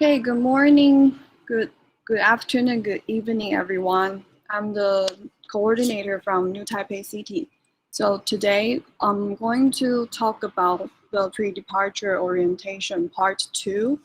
Okay, good morning, good afternoon, good evening, everyone. I'm the coordinator from New Taipei City. So today I'm going to talk about the pre-departure orientation part 2.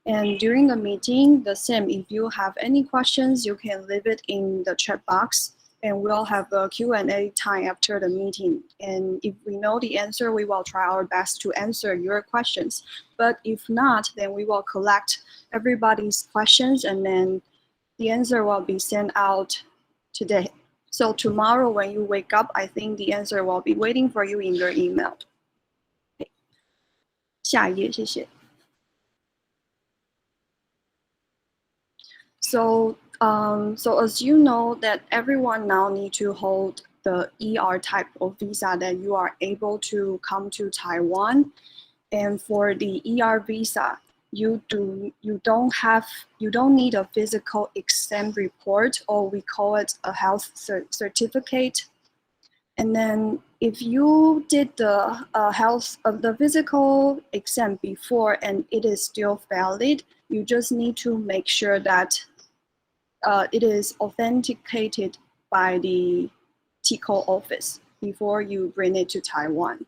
And during the meeting, the same, if you have any questions, you can leave it in the chat box and we'll have a Q&A time after the meeting. And if we know the answer, we will try our best to answer your questions. But if not, then we will collect everybody's questions and then the answer will be sent out today. So tomorrow when you wake up, I think the answer will be waiting for you in your email. 下一页，谢谢。So as you know that everyone now need to hold the ER type of visa that you are able to come to Taiwan. And for the ER visa, you don't need a physical exam report, or we call it a health certificate. And then if you did the the physical exam before and it is still valid, you just need to make sure that it is authenticated by the TCO office before you bring it to Taiwan.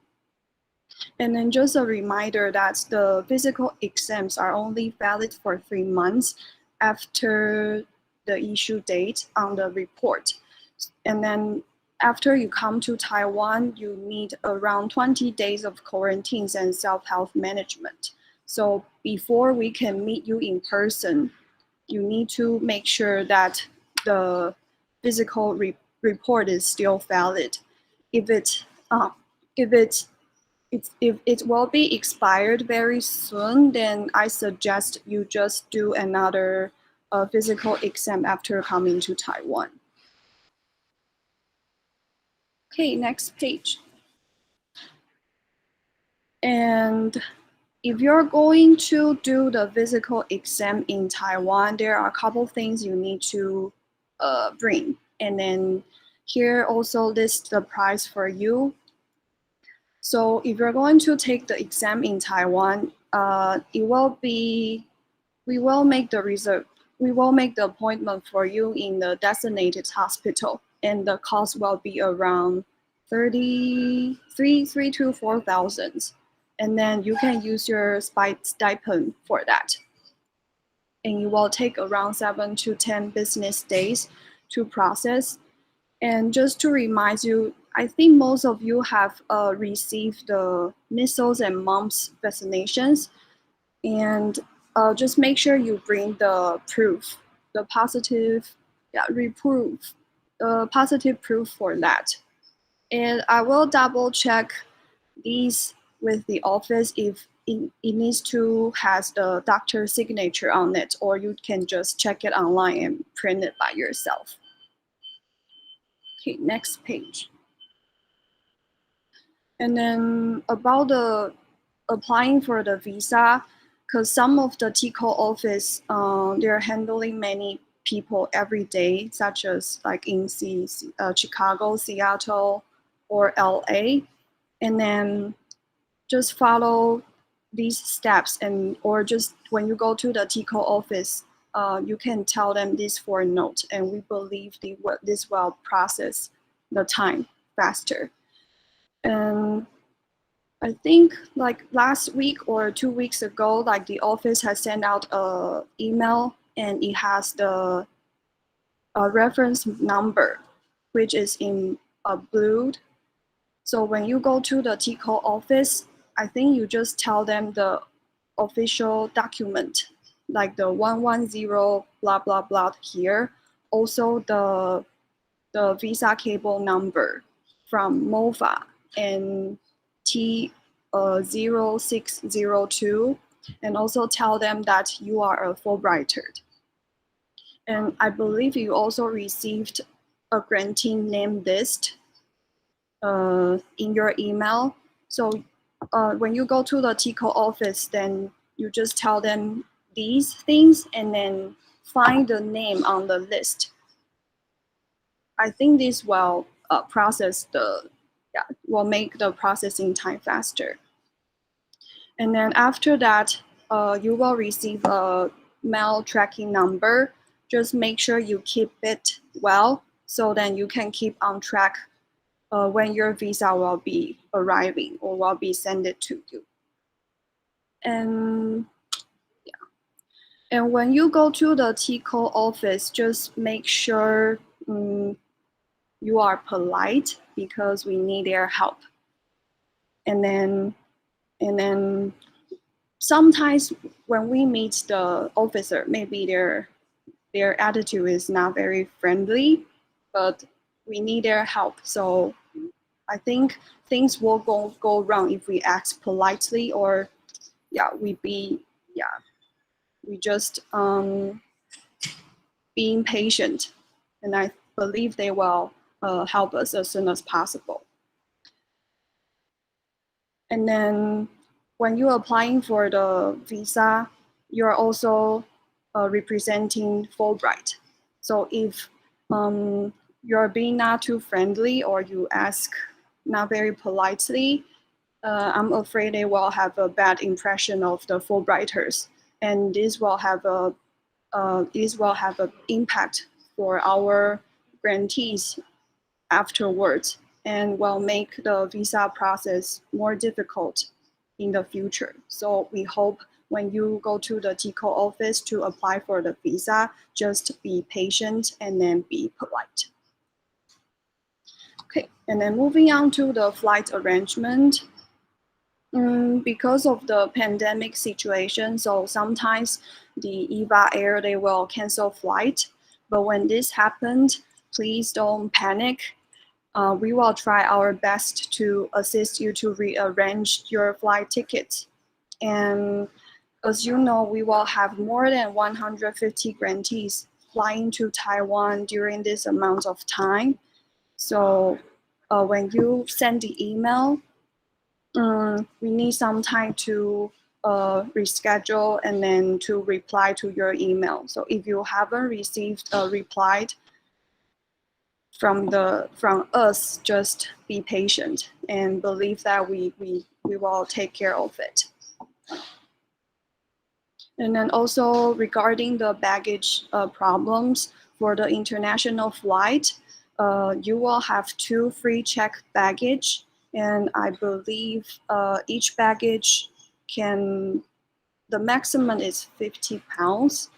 And then just a reminder that the physical exams are only valid for 3 months after the issue date on the report. And then after you come to Taiwan, you need around 20 days of quarantines and self-health management. So before we can meet you in person, you need to make sure that the physical report is still valid. If it will be expired very soon, then I suggest you just do another physical exam after coming to Taiwan. Okay, next page. And if you're going to do the physical exam in Taiwan, there are a couple things you need to bring. And then here also list the price for you. So if you're going to take the exam in Taiwan, we will make the appointment for you in the designated hospital, and the cost will be around 3 to 4,000. And then you can use your stipend for that. And it will take around 7 to 10 business days to process. And just to remind you, I think most of you have received the measles and mumps vaccinations. And just make sure you bring the proof, the positive proof for that. And I will double check these with the office if it needs to has the doctor's signature on it, or you can just check it online and print it by yourself. Okay, next page. And then about the applying for the visa, because some of the TCO office, they're handling many people every day, such as like in Chicago, Seattle, or LA. And then just follow these steps, or just when you go to the TCO office, you can tell them this for a note, and we believe this will process the time faster. And I think like last week or 2 weeks ago, like the office has sent out a email, and it has the reference number, which is in blue. So when you go to the TCO office, I think you just tell them the official document, like the 110 blah blah blah here. Also the visa cable number from MOFA and T0602, and also tell them that you are a Fulbrighter. And I believe you also received a grantee name list in your email. So when you go to the TCO office, then you just tell them these things and then find the name on the list. I think this will will make the processing time faster. And then after that, you will receive a mail tracking number. Just make sure you keep it well, so then you can keep on track when your visa will be arriving or will be sent it to you. And when you go to the TCO office, just make sure you are polite because we need their help. And then sometimes when we meet the officer, maybe their attitude is not very friendly, but we need their help. So I think things will go wrong if we act politely, or we just being patient, and I believe they will help us as soon as possible. And then when you're applying for the visa, you're also representing Fulbright. So if you're being not too friendly or you ask not very politely, I'm afraid they will have a bad impression of the Fulbrighters, and this will have an impact for our grantees afterwards, and will make the visa process more difficult in the future. So we hope when you go to the TCO office to apply for the visa, just be patient and then be polite. Okay, and then moving on to the flight arrangement. Because of the pandemic situation, so sometimes the EVA Air, they will cancel flight. But when this happened, please don't panic. We will try our best to assist you to rearrange your flight tickets. And as you know, we will have more than 150 grantees flying to Taiwan during this amount of time. So when you send the email, we need some time to reschedule and then to reply to your email. So if you haven't received a reply from us, just be patient and believe that we will take care of it. And then also regarding the baggage problems for the international flight, you will have 2 free check baggage. And I believe each baggage the maximum is 50 pounds,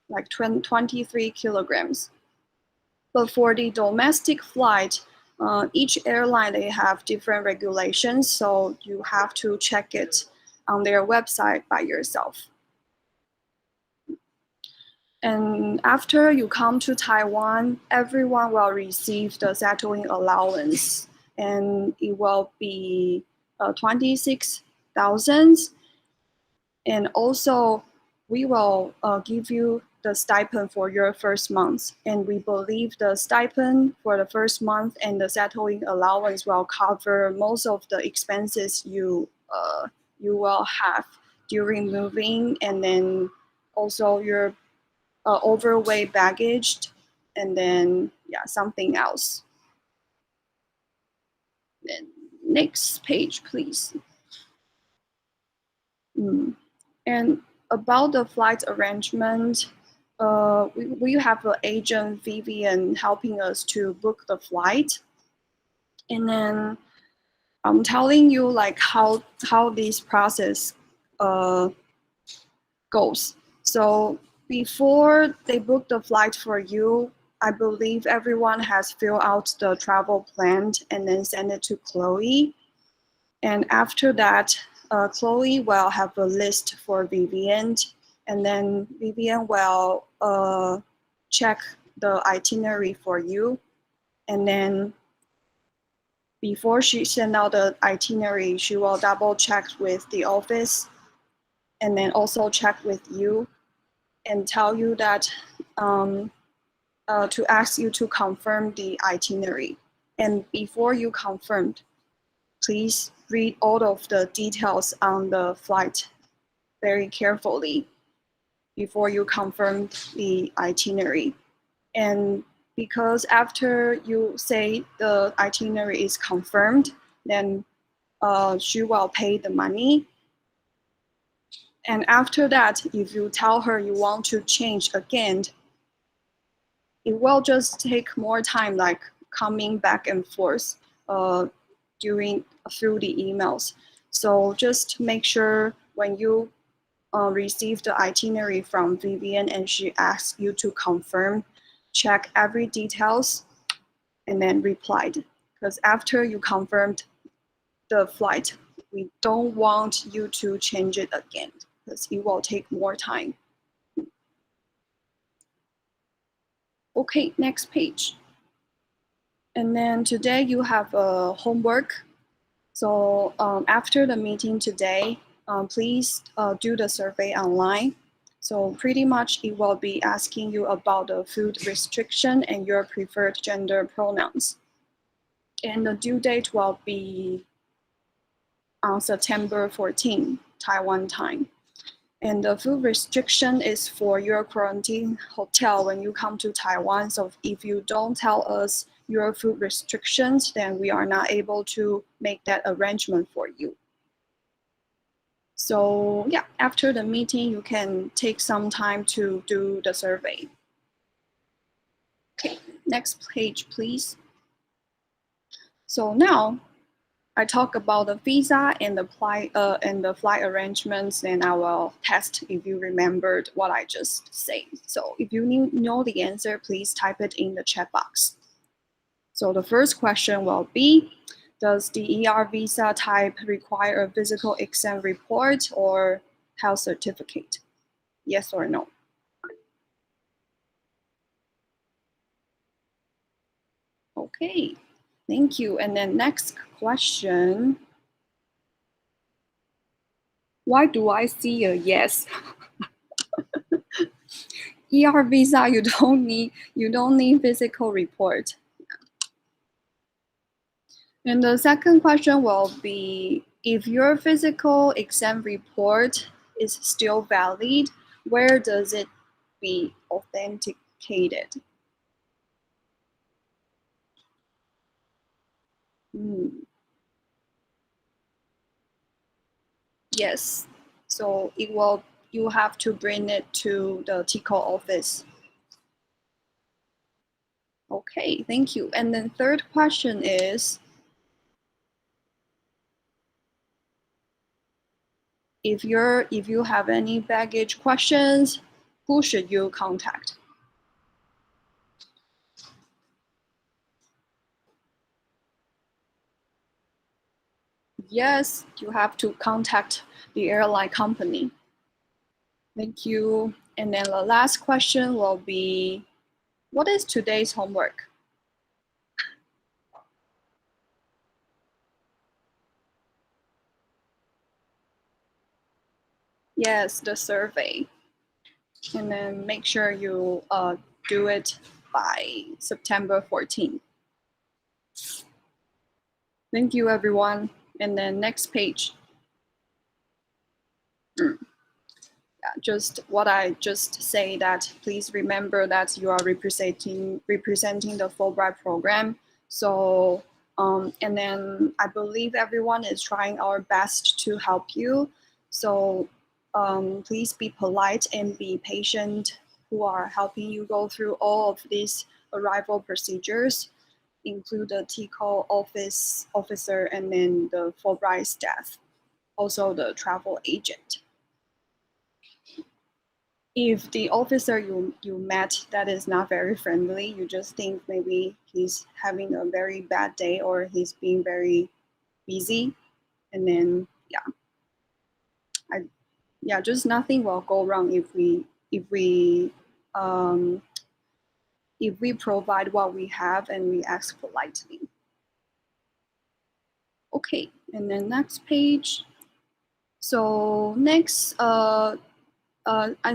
like 23 kilograms. But for the domestic flight, each airline, they have different regulations, so you have to check it on their website by yourself. And after you come to Taiwan, everyone will receive the settling allowance, and it will be 26,000. And also, we will give you the stipend for your first month. And we believe the stipend for the first month and the settling allowance will cover most of the expenses you will have during moving, and then also your overweight baggage, and then something else. Then next page, please. And about the flight arrangement, we have an agent, Vivian, helping us to book the flight. And then I'm telling you like how this process goes. So before they book the flight for you, I believe everyone has filled out the travel plan and then send it to Chloe. And after that, Chloe will have a list for Vivian, and then Vivian will check the itinerary for you. And then before she sends out the itinerary, she will double check with the office, and then also check with you and tell you that to ask you to confirm the itinerary. And before you confirm, please read all of the details on the flight very carefully before you confirm the itinerary. And because after you say the itinerary is confirmed, then she will pay the money. And after that, if you tell her you want to change again, it will just take more time, like coming back and forth through the emails. So just make sure when you receive the itinerary from Vivian and she asks you to confirm, check every details and then replied. Because after you confirmed the flight, we don't want you to change it again because it will take more time. Okay, next page. And then today you have a homework. So after the meeting today, please do the survey online. So pretty much it will be asking you about the food restriction and your preferred gender pronouns. And the due date will be on September 14, Taiwan time. And the food restriction is for your quarantine hotel when you come to Taiwan. So if you don't tell us your food restrictions, then we are not able to make that arrangement for you. So yeah, after the meeting, you can take some time to do the survey. Okay, next page, please. So now I talk about the visa and the flight arrangements, and I will test if you remembered what I just said. So if you know the answer, please type it in the chat box. So the first question will be, does the ER visa type require a physical exam report or health certificate? Yes or no? Okay, thank you. And then next question. Why do I see a yes? ER visa, you don't need physical report. And the second question will be, if your physical exam report is still valid, where does it be authenticated? Yes. So you have to bring it to the TCO office. Okay, thank you. And then third question is, if you have any baggage questions, who should you contact? Yes, you have to contact the airline company. Thank you. And then the last question will be, what is today's homework? Yes, the survey. And then make sure you do it by September 14th. Thank you, everyone. And then next page. Yeah, just what I just say, that please remember that you are representing the Fulbright program. So and then I believe everyone is trying our best to help you. So please be polite and be patient who are helping you go through all of these arrival procedures, include the TCO officer and then the Fulbright staff, also the travel agent. If the officer you met that is not very friendly, you just think maybe he's having a very bad day or he's being very busy, and then just nothing will go wrong if we provide what we have and we ask politely. Okay, and then next page. So next, I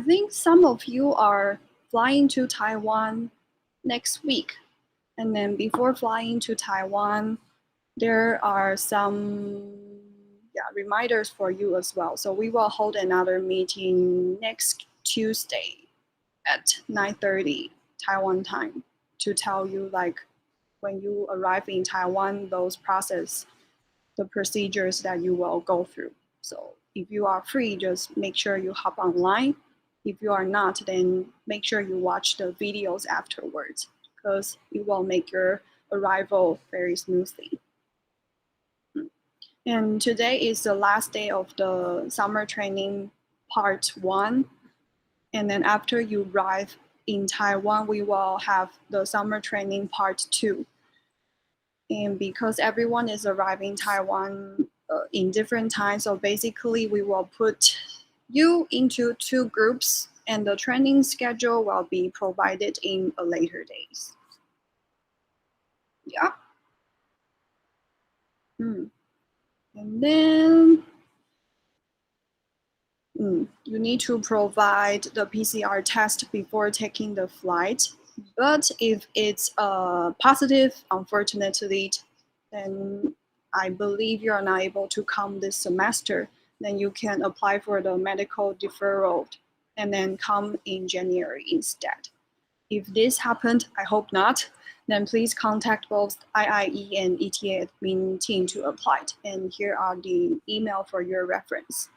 think some of you are flying to Taiwan next week. And then before flying to Taiwan, there are some reminders for you as well. So we will hold another meeting next Tuesday at 9:30 Taiwan time to tell you, like, when you arrive in Taiwan, those the procedures that you will go through. So if you are free, just make sure you hop online. If you are not, then make sure you watch the videos afterwards because it will make your arrival very smoothly. And today is the last day of the summer training part 1. And then after you arrive in Taiwan, we will have the summer training part 2. And because everyone is arriving in Taiwan in different times, so basically we will put you into 2 groups and the training schedule will be provided in a later days. Yeah. And then you need to provide the PCR test before taking the flight. But if it's positive, unfortunately, then I believe you're not able to come this semester. Then you can apply for the medical deferral and then come in January instead. If this happened, I hope not, then please contact both IIE and ETA admin team to apply. And here are the email for your reference.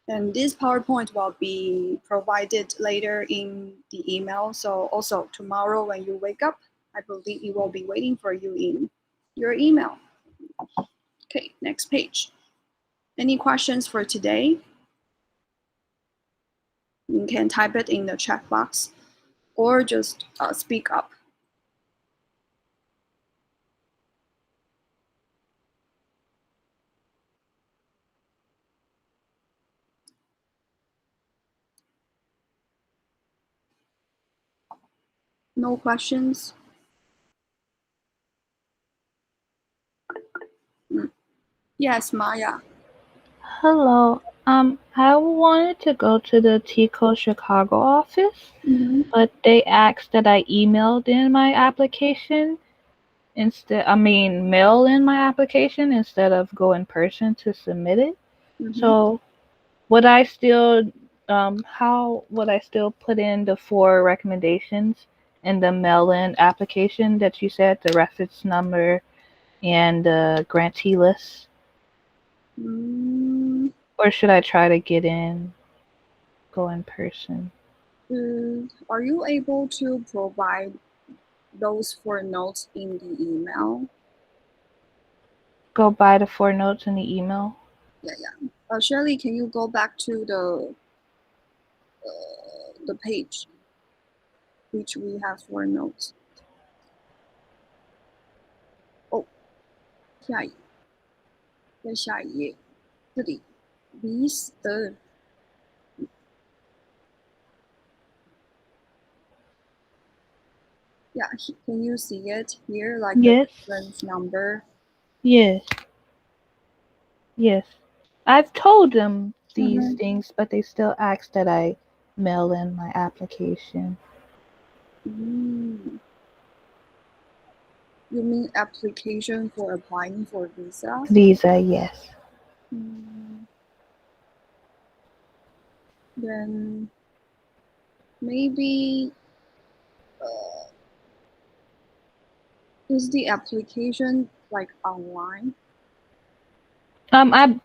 And this PowerPoint will be provided later in the email. So also tomorrow when you wake up, I believe it will be waiting for you in your email. Okay, next page. Any questions for today? You can type it in the chat box or just speak up. No questions? Yes, Maya. Hello. I wanted to go to the TCO Chicago office, but they asked that I emailed in my application mail in my application instead of go in person to submit it. So would I still, how would I still put in the 4 recommendations in the mail-in application that you said, the reference number and the grantee list? Or should I try to go in person? Are you able to provide those 4 notes in the email? Go by the 4 notes in the email? Yeah. Shirley, can you go back to the page which we have 4 notes? Oh, 下一在下一页，这里 these yeah, can you see it here, like Yes. the reference number? Yes. Yes. I've told them these things, but they still ask that I mail in my application. You mean application for applying for visa? Visa, yes. Then maybe is the application like online? I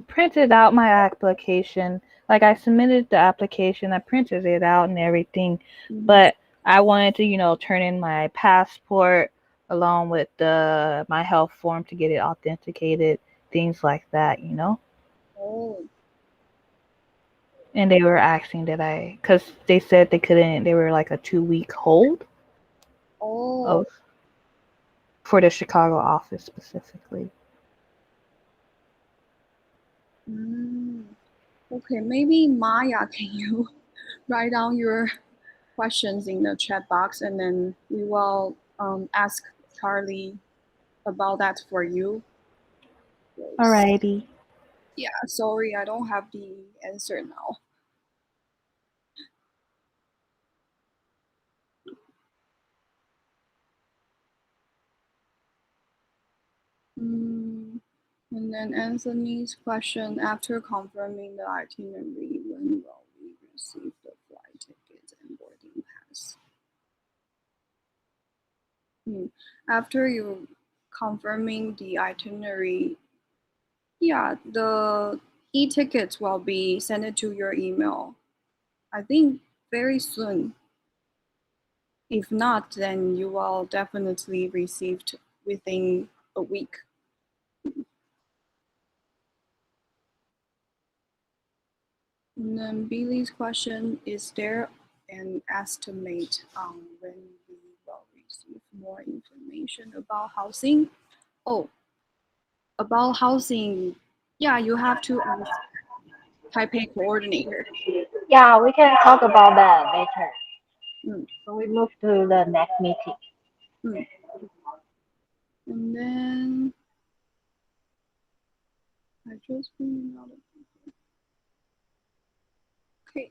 printed out my application. Like I submitted the application, I printed it out and everything, but I wanted to, turn in my passport along with my health form to get it authenticated, things like that. Oh. And they were asking because they said they were like a 2-week hold. Oh. For the Chicago office specifically. Okay, maybe Maya, can you write down your questions in the chat box and then we will ask Charlie about that for you. Alrighty. Yeah, sorry, I don't have the answer now. And then Anthony's question, after confirming the itinerary, when will we receive the flight tickets and boarding pass? After you confirming the itinerary, yeah, the e-tickets will be sent to your email, I think very soon. If not, then you will definitely receive within a week. And then Billy's question, is there an estimate on when we will receive more information about housing? Oh, about housing, yeah, you have to ask Taipei coordinator. Yeah, we can talk about that later. Mm, So we move to the next meeting. mm. And then I just bring another. Okay.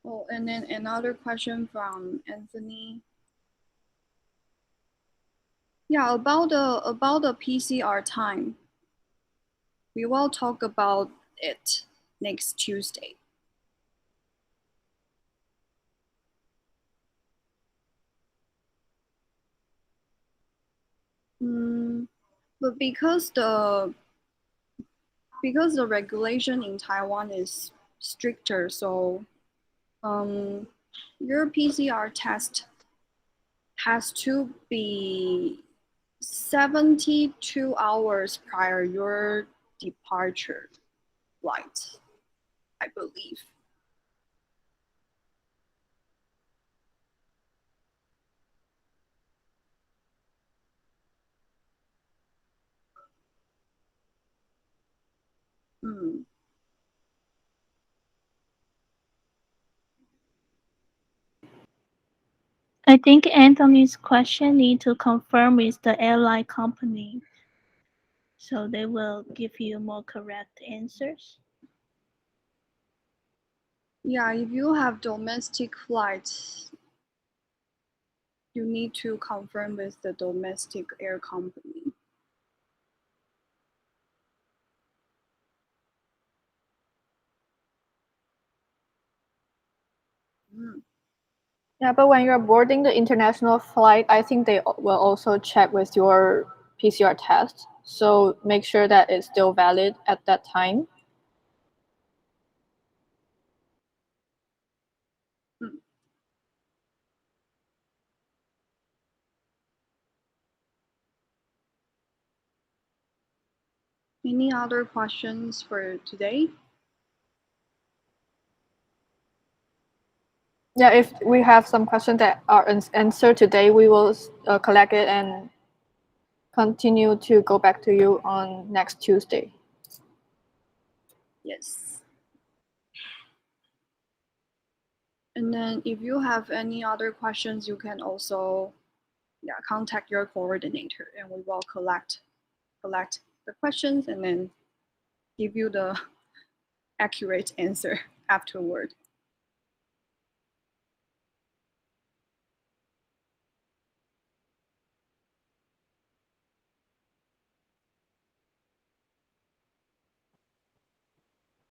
Oh, and then another question from Anthony. Yeah, about the PCR time. We will talk about it next Tuesday. But because the regulation in Taiwan is stricter, so your PCR test has to be 72 hours prior your departure flight, I believe. Mm. I think Anthony's question need to confirm with the airline company, so they will give you more correct answers. Yeah, if you have domestic flights, you need to confirm with the domestic air company. Yeah, but when you're boarding the international flight, I think they will also check with your PCR test. So make sure that it's still valid at that time. Any other questions for today? Yeah, if we have some questions that are answered today, we will collect it and continue to go back to you on next Tuesday. Yes. And then if you have any other questions, you can also contact your coordinator and we will collect the questions and then give you the accurate answer afterward.